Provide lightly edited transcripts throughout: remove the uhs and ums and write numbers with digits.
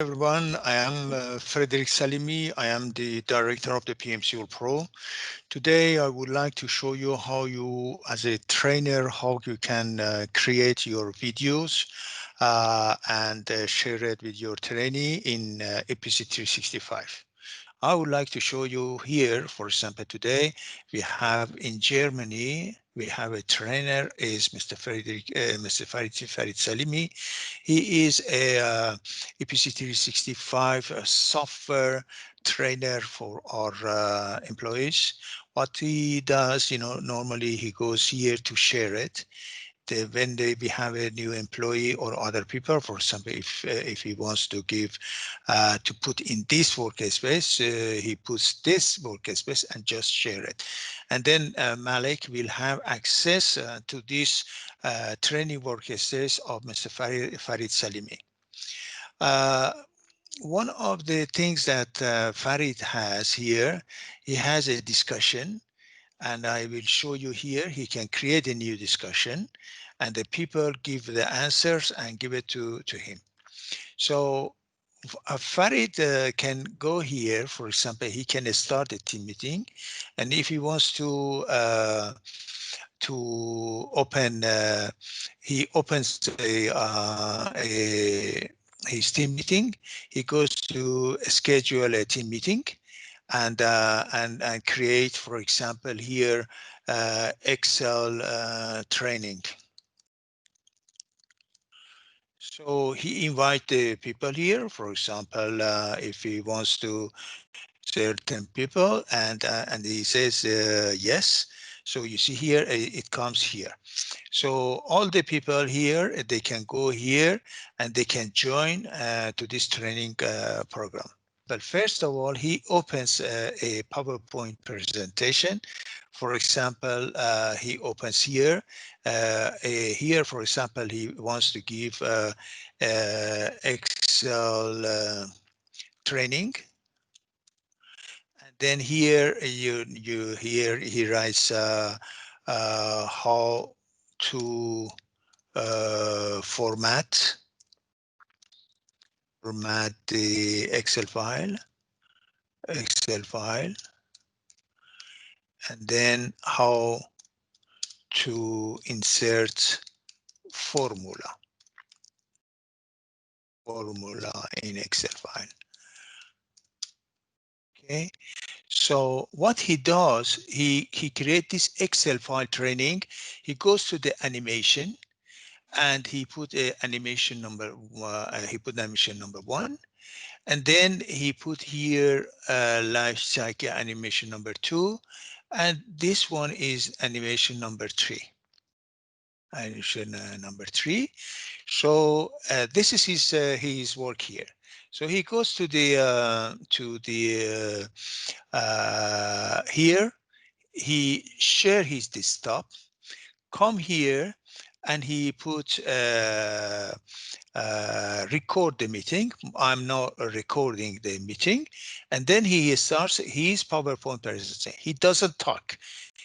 Everyone, I am Frederic Salimi. I am the director of the PMC Pro. Today, I would like to show you how you, as a trainer, how you can create your videos and share it with your trainee in EPC365. I would like to show you here, for example, today we have in Germany, we have a trainer is Mr. Farid Salimi. He is a EPC365 software trainer for our employees. What he does, normally he goes here to share it when we have a new employee or other people, for example, if he wants to give to put in this workspace, he puts this workspace and just share it. And then Malik will have access to this training workspace of Mr. Farid Salimi. Uh, One of the things that Farid has here, he has a discussion, and I will show you here. He can create a new discussion and the people give the answers and give it to him. So Farid can go here. For example, he can start a team meeting, and if he wants to open, he opens his team meeting. He goes to schedule a team meeting, and create, for example, here Excel training. So he invite the people here. For example, if he wants to certain people, and he says yes. So you see here it comes here. So all the people here, they can go here and they can join to this training program. But first of all, he opens a PowerPoint presentation. For example, he opens here. Here, for example, he wants to give Excel training. And then here he writes how to format the Excel file, and then how to insert formula in Excel file. Okay, so what he does, he creates this Excel file training. He goes to the animation, and he put animation number one. And then he put here life cycle animation number 2, and this one is animation number 3. Animation number 3. So this is his work here. So he goes to the here. He share his desktop. Come here, and he put record the meeting. I'm now recording the meeting, and then he starts his PowerPoint presentation. He doesn't talk.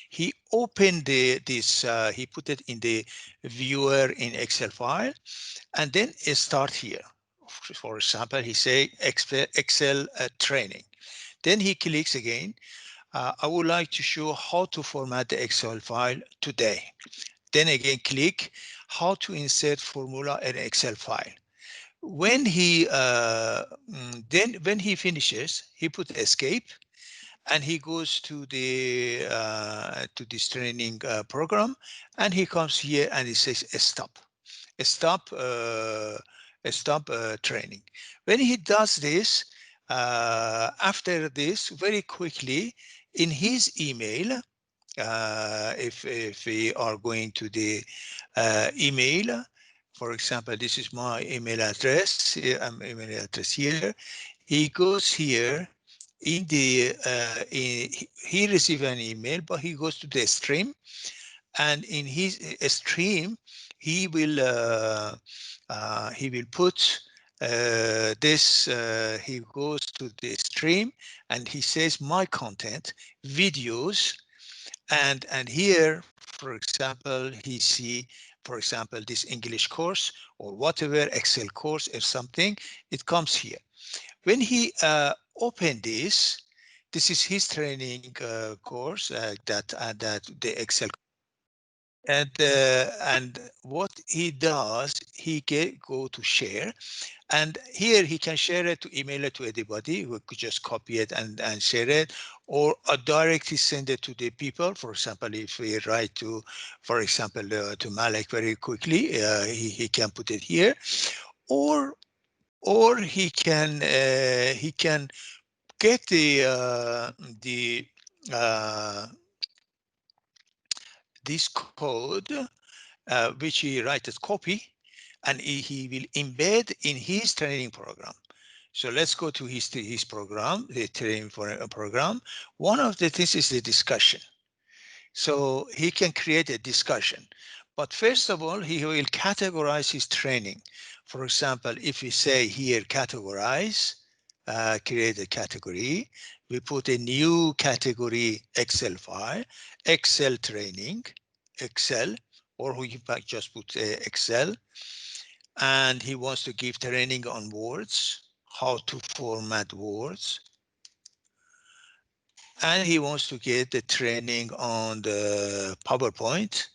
He opened he put it in the viewer in Excel file, and then it start here. For example, he say Excel training. Then he clicks again. I would like to show how to format the Excel file today. Then again, click how to insert formula in Excel file. When he then when he finishes, he put escape, and he goes to this training program, and he comes here and he says stop training. When he does this, after this, very quickly in his email, if we are going to the email, for example, this is my email address. Email address here. He goes here in the he receives an email, but he goes to the stream, and in his stream he will put this. He goes to the stream and he says my content videos, and here, for example, he see for example, this English course or whatever Excel course or something, it comes here. When he opened this is his training course that the Excel, and what he does, he go to share, and here he can share it to email it to anybody who could just copy it and share it, or directly send it to the people. For example, if we write to, for example, to Malik very quickly, he can put it here, or he can get the uh, this code which he write as copy, and he will embed in his training program. So let's go to his program, the training for a program. One of the things is the discussion. So he can create a discussion. But first of all, he will categorize his training. For example, if we say here categorize, create a category, we put a new category Excel file, Excel training, Excel, or we just put Excel, and he wants to give training on words, how to format words, and he wants to get the training on the PowerPoint,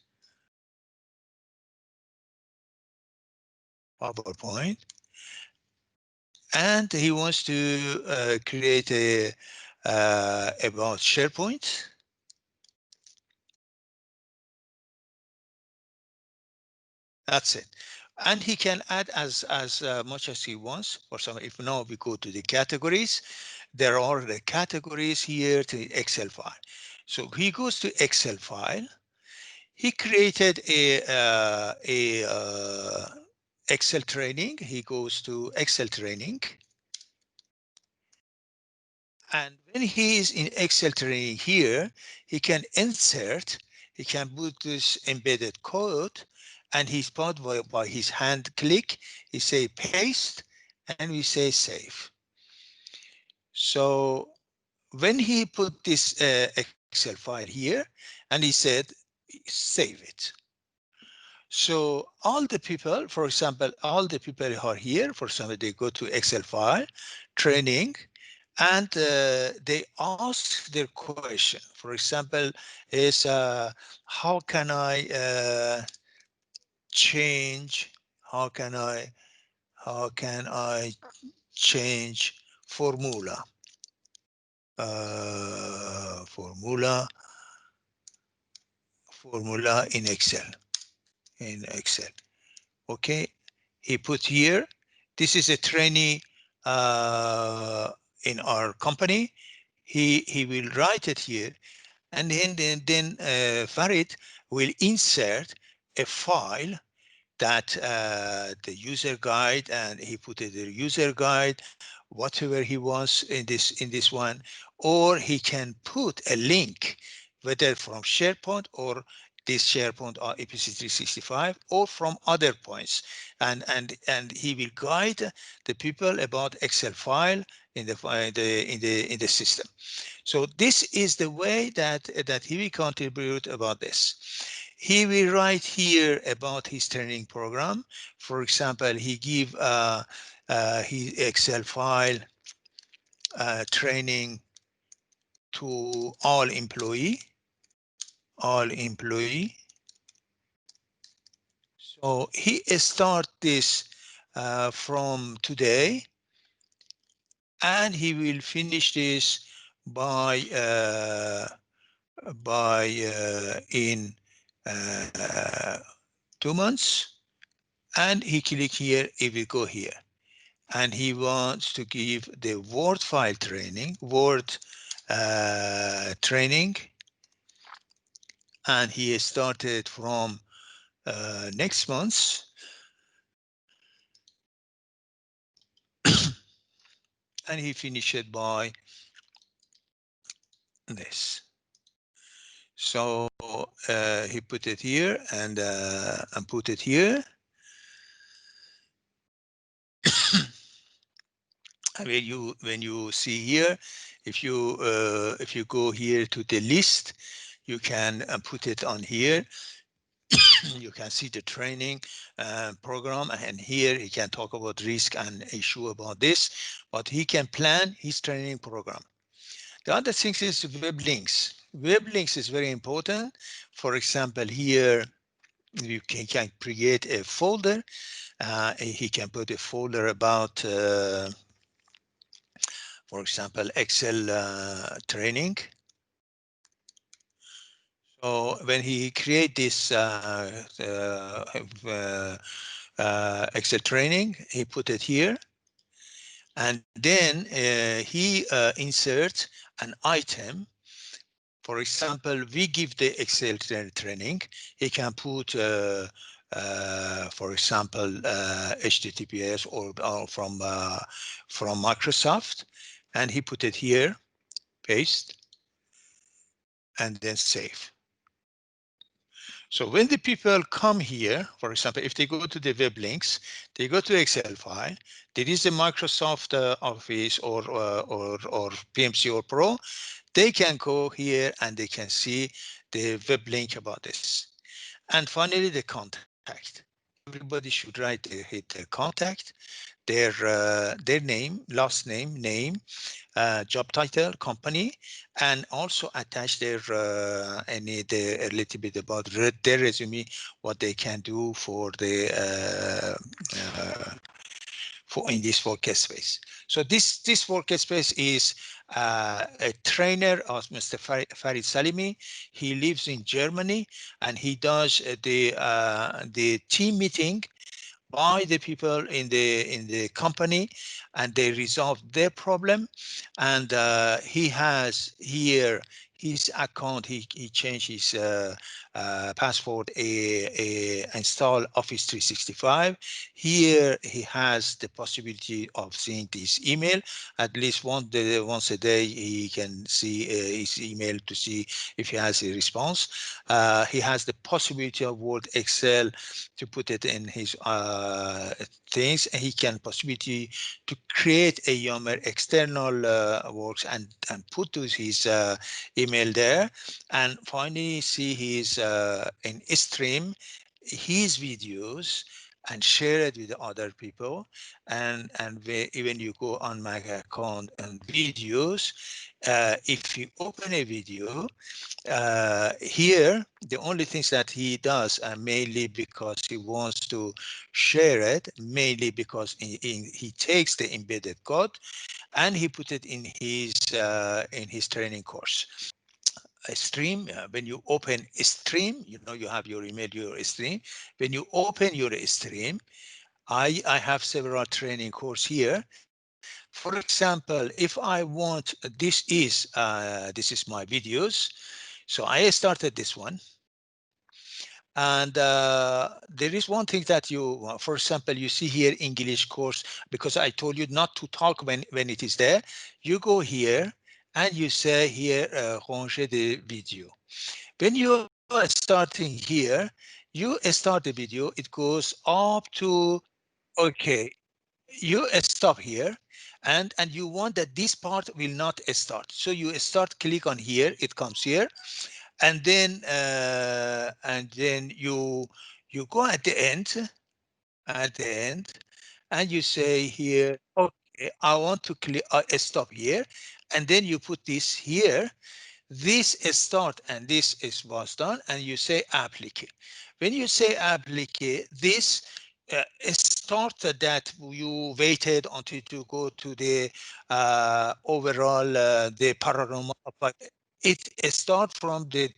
and he wants to create a about SharePoint. That's it. And he can add as much as he wants. For some, if now we go to the categories, there are the categories here to the Excel file. So he goes to Excel file. He created a Excel training. He goes to Excel training. And when he is in Excel training here, he can insert, he can put this embedded code, and he's put by his hand click, he say paste, and we say save. So when he put this Excel file here, and he said, save it. So all the people, for example, all the people who are here, for example, they go to Excel file, training, and they ask their question. For example, is how can I change? How can I change formula? Formula in Excel. Okay, he put here. This is a trainee in our company. He will write it here, and then Farid will insert a file that the user guide, and he put it the user guide, whatever he wants in this one, or he can put a link, whether from SharePoint or this SharePoint or EPC365 or from other points, and he will guide the people about Excel file in the system. So this is the way that he will contribute about this. He will write here about his training program. For example, he give his Excel file training to all employee. So he start this from today, and he will finish this by in 2 months, and he click here, he will go here, and he wants to give the Word file training, training, and he started from next month, and he finished it by this. So he put it here and put it here. When you see here, if you go here to the list, you can put it on here. You can see the training program, and here he can talk about risk and issue about this, but he can plan his training program. The other thing is web links. Web links is very important. For example, here you can create a folder. He can put a folder about, for example, Excel training. So when he create this Excel training, he put it here, and then he inserts an item. For example, we give the Excel training. He can put, for example, HTTPS or from Microsoft, and he put it here, paste, and then save. So when the people come here, for example, if they go to the web links, they go to Excel file, there is a Microsoft Office or PMC or Pro, they can go here and they can see the web link about this. And finally, the contact. Everybody should hit their contact, their name, last name, job title, company, and also attach their a little bit about their resume, what they can do for the for in this workspace. So this workspace is a trainer of Mr. Farid Salimi. He lives in Germany, and he does the team meeting by the people in the company, and they resolve their problem. And he has here his account. He changed his password, install Office 365. Here he has the possibility of seeing this email at least once a day. He can see his email to see if he has a response. He has the possibility of Word, Excel, to put it in his things. And he can possibility to create a YAML external works and put to his email there, and finally see his in stream his videos and share it with other people. And even you go on my account and videos, if you open a video, here, the only things that he does, mainly because he wants to share it, mainly because he takes the embedded code and he put it in his training course. A stream, when you open a stream, you know, you have your email, your stream. When you open your stream, I have several training course here. For example, if I want, this is my videos. So I started this one. And there is one thing that you, for example, you see here English course, because I told you not to talk when it is there. You go here and you say here, ranger the video. When you are starting here, you start the video, it goes up to, okay, you stop here, and you want that this part will not start. So you start, click on here, it comes here, and then you go at the end, and you say here, okay, I want to click stop here, and then you put this here. This is start and this is was done, and you say applique. When you say applique, this started that you waited until to go to the overall the panorama. But it start from the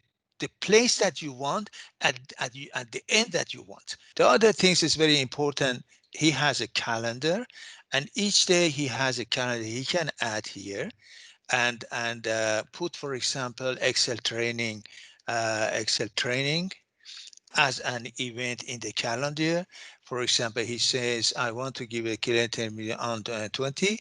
place that you want at the end that you want. The other things is very important. He has a calendar, and each day he has a calendar he can add here, and put, for example, Excel training as an event in the calendar. For example, he says, I want to give a calendar on 20.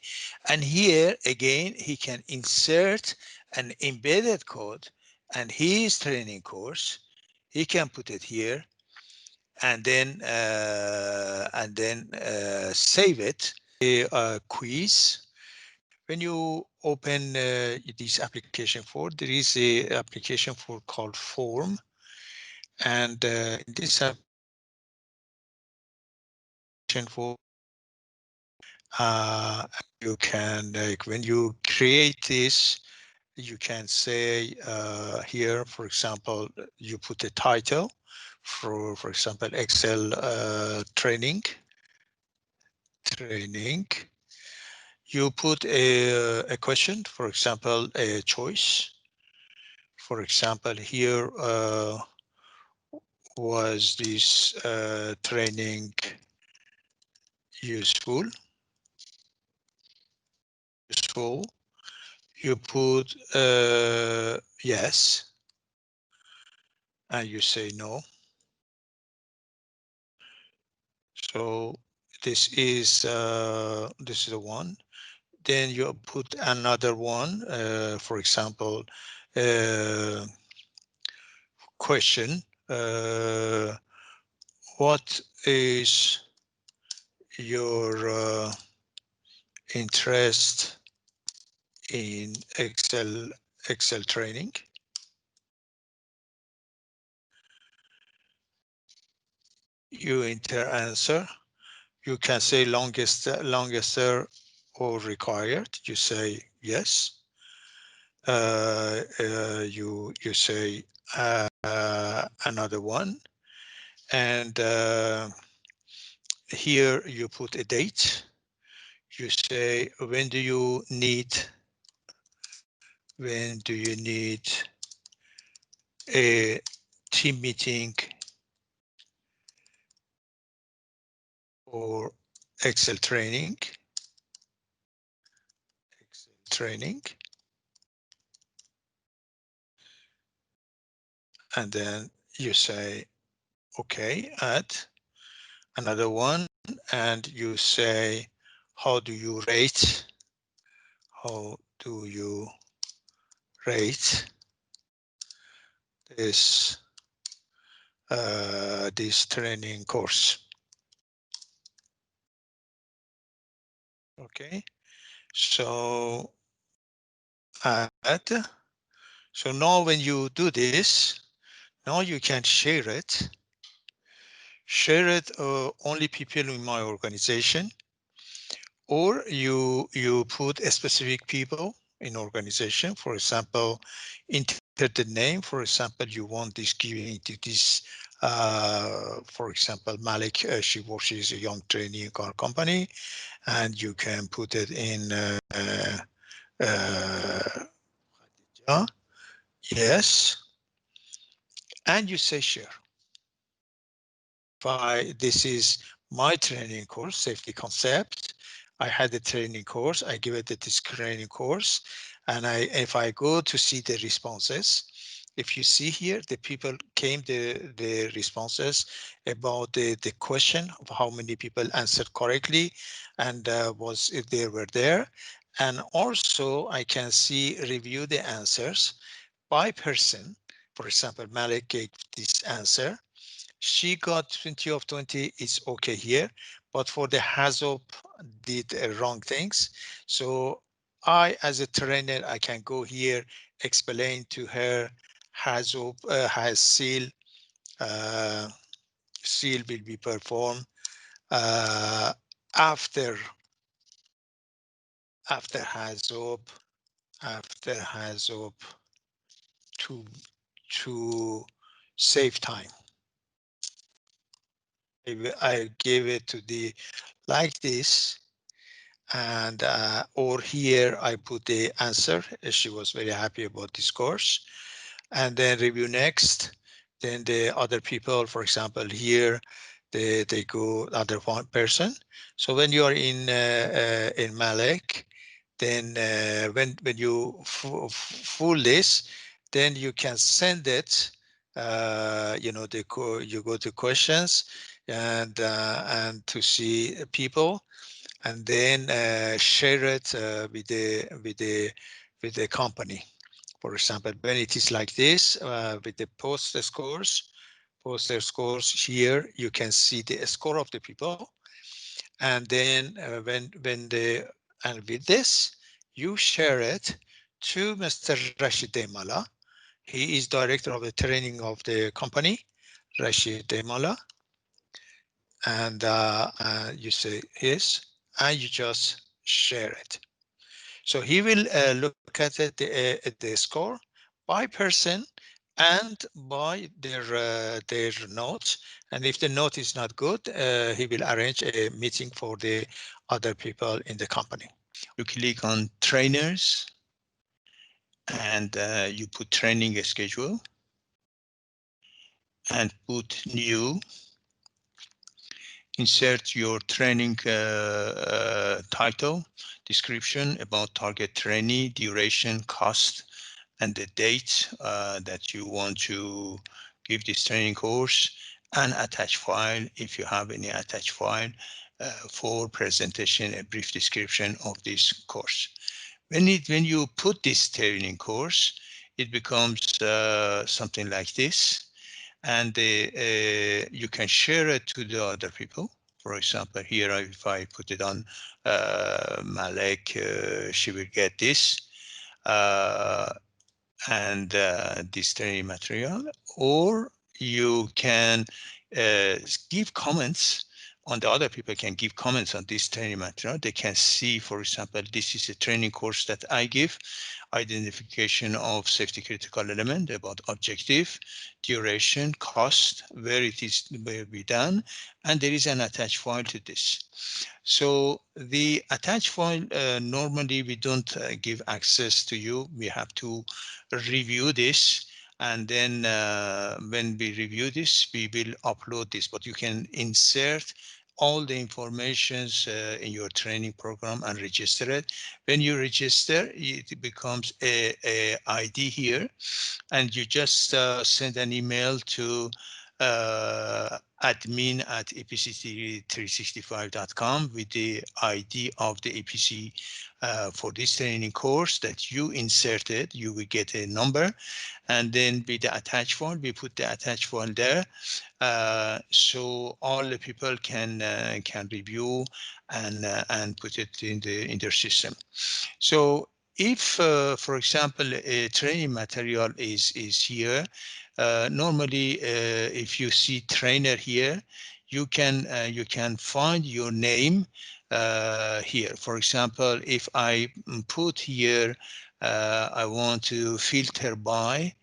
And here again, he can insert an embedded code and his training course. He can put it here, and then save it. A quiz. When you open this application for, there is a application for called form, And in this application for you can, like, when you create this, you can say here, for example, you put a title for example, Excel training. You put a question, for example, a choice. For example, here was this training useful? Useful. You put yes, and you say no. So this is the one. Then you put another one, for example, uh, question, what is your interest in Excel training? You enter answer. You can say longest or required. You say yes. You say another one, and here you put a date. You say when do you need a team meeting or Excel training. Excel training, and then you say okay, add another one, and you say how do you rate? How do you rate this this training course? Okay, so add. So now when you do this, now you can share it. Share it only people in my organization, or you put a specific people in organization. For example, enter the name. For example, you want this giving to this. For example, Malik, she's a young trainee in our company, and you can put it in. Yeah, yes, and you say share. This is my training course, safety concept. I had a training course. I give it this training course, and if I go to see the responses, if you see here, the people came the responses about the question of how many people answered correctly, and was if they were there, and also I can see review the answers by person. For example, Malik gave this answer. She got 20 of 20, it's okay here, but for the Hazop did wrong things. So I, as a trainer, I can go here, explain to her Hazop has uh, seal will be performed uh, after Hazop, to to save time. I gave it to the like this, and or here I put the answer. She was very happy about this course, and then review next. Then the other people, for example, here they go other one person. So when you are in Malek, then when you full this, then you can send it. You know, you go to questions and to see people, and then share it with the company. For example, when it is like this with the poster scores here, you can see the score of the people, and then when the and with this you share it to Mr. Rashid Demala. He is director of the training of the company, Rashid Demala, and you say yes, and you just share it. So he will look at it, the score by person and by their notes. And if the note is not good, he will arrange a meeting for the other people in the company. You click on trainers, and you put training schedule and put new. Insert your training title, description about target trainee, duration, cost, and the date that you want to give this training course, and attach file if you have any attached file for presentation, a brief description of this course. When you put this training course, it becomes something like this, and you can share it to the other people. For example, here, if I put it on Malek, she will get this. And this training material, or you can give comments on the other people can give comments on this training material. They can see, for example, this is a training course that I give, identification of safety critical element about objective, duration, cost, where it is will be done, and there is an attached file to this. So the attached file, normally we don't give access to you. We have to review this, and then when we review this, we will upload this. But you can insert all the informations in your training program and register it. When you register, it becomes a ID here, and you just send an email to admin at EPC365.com with the ID of the EPC for this training course that you inserted. You will get a number, and then with the attached file, we put the attached file there, so all the people can review and put it in their system. So if, for example, a training material is here, normally if you see trainer here, you can find your name here. For example, if I put here, I want to filter by.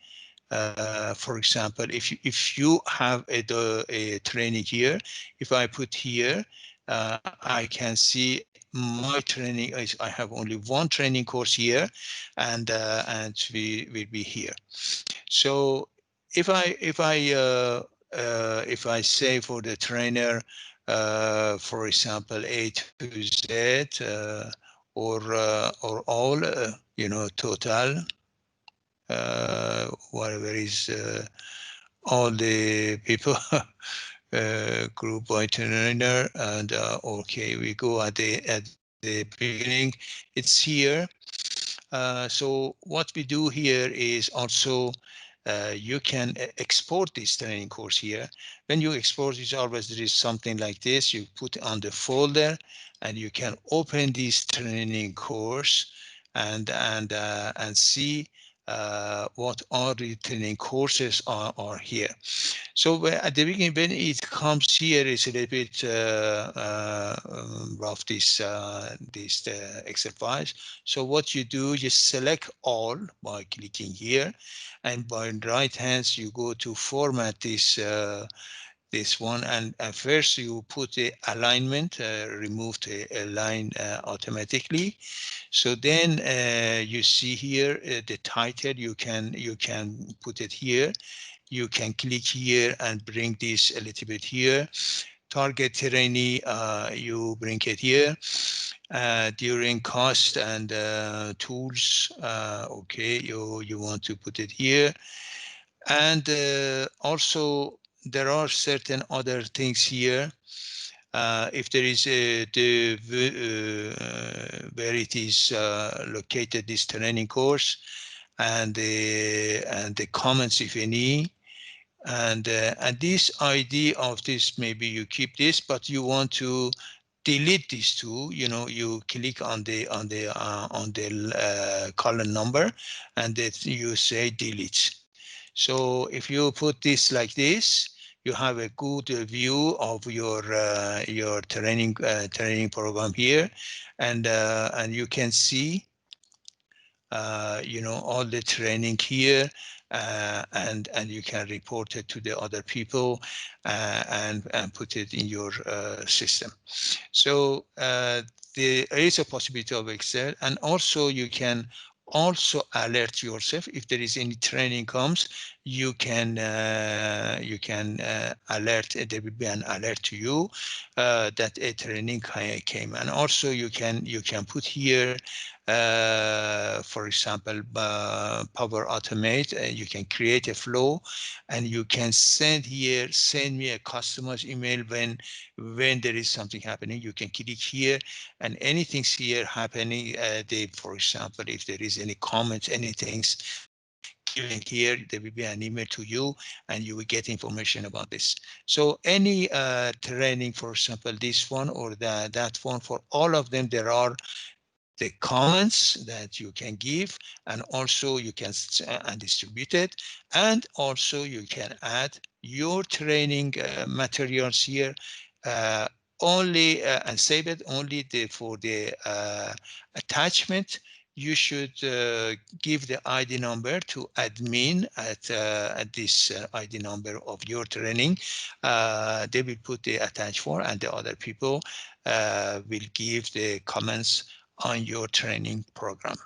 For example, if you have a training here, if I put here, I can see my training is, I have only one training course here, and we will be here. So if I say for the trainer, for example, A to Z, or all, total, whatever is all the people, group by trainer, and okay, we go at the beginning. It's here. So what we do here is also you can export this training course here. When you export it, always there is something like this. You put on the folder, and you can open this training course and see what are the training courses are here. So at the beginning, when it comes here, it's a little bit rough, this Excel files. So what you do, you select all by clicking here, and by right hands you go to format this one, and first you put the alignment, remove the align automatically. So then you see here the title. You can put it here. You can click here and bring this a little bit here. Target trainee, you bring it here. During cost and tools, okay, you want to put it here. And also there are certain other things here. If there is where it is located, this training course, and the comments, if any, and this ID of this, maybe you keep this, but you want to delete these two. You click on the column number, and that you say delete. So if you put this like this, you have a good view of your training program here, and you can see all the training here, and you can report it to the other people, and put it in your system. So there is a possibility of Excel, and also you can also alert yourself if there is any training comes. You can alert. There will be an alert to you that a training came, and also you can put here, for example, Power Automate. You can create a flow, and you can send me a customer's email when there is something happening. You can click here, and anything's here happening. For example, if there is any comments, anything's given here, there will be an email to you, and you will get information about this. So any training, for example, this one or that one, for all of them, there are the comments that you can give, and also you can and distribute it, and also you can add your training materials here, uh, only and save it only for the attachment. You should give the ID number to admin at this ID number of your training. They will put the attach for, and the other people will give the comments on your training program.